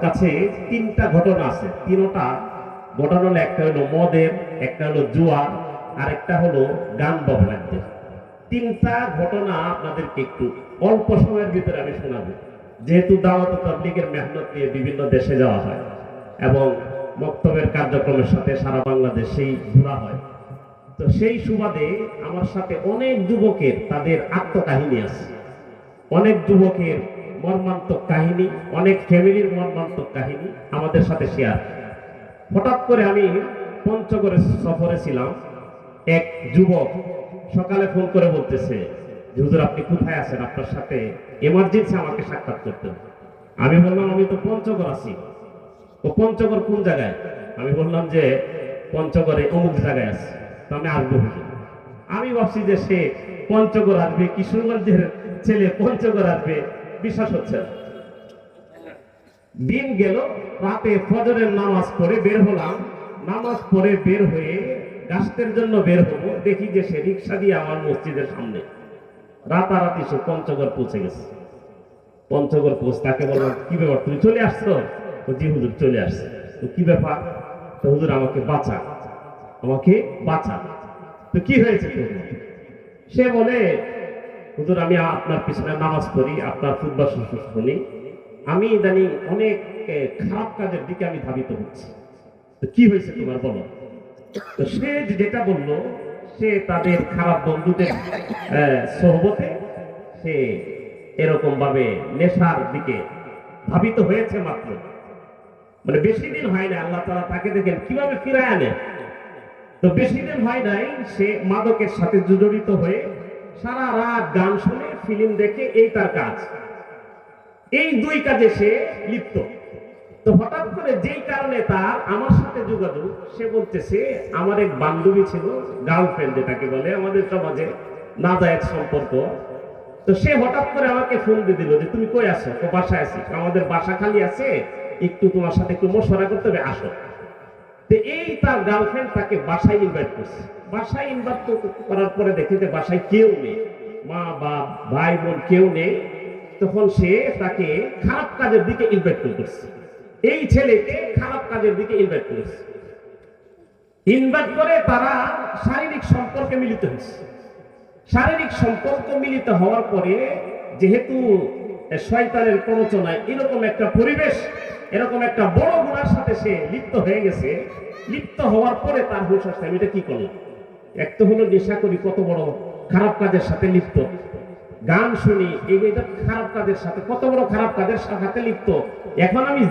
কাছে তিনটা ঘটনা আছে। তিনটা ঘটনা হলো, একটা হলো মদের, একটা হলো জুয়ার, আর একটা হলো গান বাজনার। তিনটা ঘটনা আপনাদেরকে একটু অল্প সময়ের ভিতরে আমি শোনাবো। যেহেতু দাওয়াত তাবলীগের মেহনত নিয়ে বিভিন্ন দেশে যাওয়া হয় এবং মক্তবের কার্যক্রমের সাথে সারা বাংলাদেশেই ঘোরা হয়, তো সেই সুবাদে আমার সাথে অনেক যুবকের তাদের আত্মকাহিনী আছে, অনেক যুবকের মর্মান্তক কাহিনী, অনেক ফ্যামিলির মর্মান্তক কাহিনী আমাদের সাথে শেয়ার। হঠাৎ করে আমি পঞ্চগড়ে সফরে ছিলাম, এক যুবক সকালে ফোন করে বলতেছে যে হুজুর আপনি কোথায় আছেন, আপনার সাথে এমার্জেন্সি আমাকে সাক্ষাৎ করতে হবে। আমি বললাম আমি তো পঞ্চগড় আছি। ও পঞ্চগড় কোন জায়গায়? আমি বললাম যে পঞ্চগড়ে অমুক জায়গায় আছে। তো আমি আসবো হুজুর। আমি ভাবছি যে সে পঞ্চগড় আসবে, কিশোরগঞ্জের ছেলে পঞ্চগড় আসবে, বিশ্বাস হচ্ছে না। দিন গেল, রাতে ফজরের নামাজ পড়ে বের হলাম। নামাজ পড়ে বের হয়ে গাছের জন্য বের হবো, দেখি যে সে রিক্সা দিয়ে আমার মসজিদের সামনে। রাতারাতি সে পঞ্চগড় পৌঁছে গেছে। পঞ্চগড় পৌঁছে তাকে বললাম কি ব্যাপার, তুমি চলে আসছো? জি হুজুর চলে আসছে। তো কি ব্যাপার? তো হুজুর আমাকে বাঁচা, আমাকে বাঁচা। তো কি হয়েছে? সে বলে হুজুর আমি আপনার পিছনে নামাজ পড়ি, আপনার খুতবা শুনি, আমি ইদানিং অনেক খারাপ কাজের দিকে আমি ধাবিত হচ্ছি। তো কি হয়েছে তোমার বলো? তো সে যেটা বললো, সে তাদের খারাপ বন্ধুদের সোহবতে সে এরকম ভাবে নেশার দিকে ধাবিত হয়েছে মাত্র, মানে বেশি দিন হয় না, আল্লাহ তাআলা তাকে দেখেন কিভাবে ফিরায় আনে। তো বেশি দিন হয় নাই, সে মাদকের সাথে জড়িত হয়ে সারা রাত গান শুনে, ফিল্ম দেখে, এই তার কাজ। এই দুই কাজে সে লিপ্ত। তো হঠাৎ করে যেই কারণে তার আমার সাথে যোগাযোগ, সে বলতেছে আমার এক বান্ধবী ছিল, গার্লফ্রেন্ড যেটাকে বলে আমাদের সমাজে নাজায়েজ সম্পর্ক। তো সে হঠাৎ করে আমাকে ফোন দিয়ে দিল যে তুমি কই আছো? তো বাসায় আছি। আমাদের বাসা খালি আছে, একটু তোমার সাথে একটু মশওয়ারা করতে হবে, আসো। তো এই তার গার্লফ্রেন্ড তাকে বাসায় ইনভাইট করছে। বাসায় ইনভাইট করার পরে দেখে যে বাসায় কেউ নেই, মা বাপ ভাই বোন কেউ নেই। তখন সে তাকে খারাপ কাজের দিকে ইনভাইট করছে। এই ছেলেকে খারাপ কাজের দিকে ইনভাইট করেছে। ইনভাইট করে তারা শারীরিক সম্পর্কে মিলিত হয়েছে। শারীরিক সম্পর্ক মিলিত হওয়ার পরে যেহেতু শয়তানের প্ররোচনায় এরকম একটা পরিবেশ, এরকম একটা বড় গুনার সাথে সে লিপ্ত হয়ে গেছে। লিপ্ত হওয়ার পরে তার হুঁশ আসছে আমি এটা কি করলাম। এক তো হলো নেশা করি, কত বড় খারাপ কাজের সাথে লিপ্ত, গান শুনি, এই খারাপ কাজের সাথে, কত বড় খারাপ কাজের সাথে লিপ্ত। এখন আমি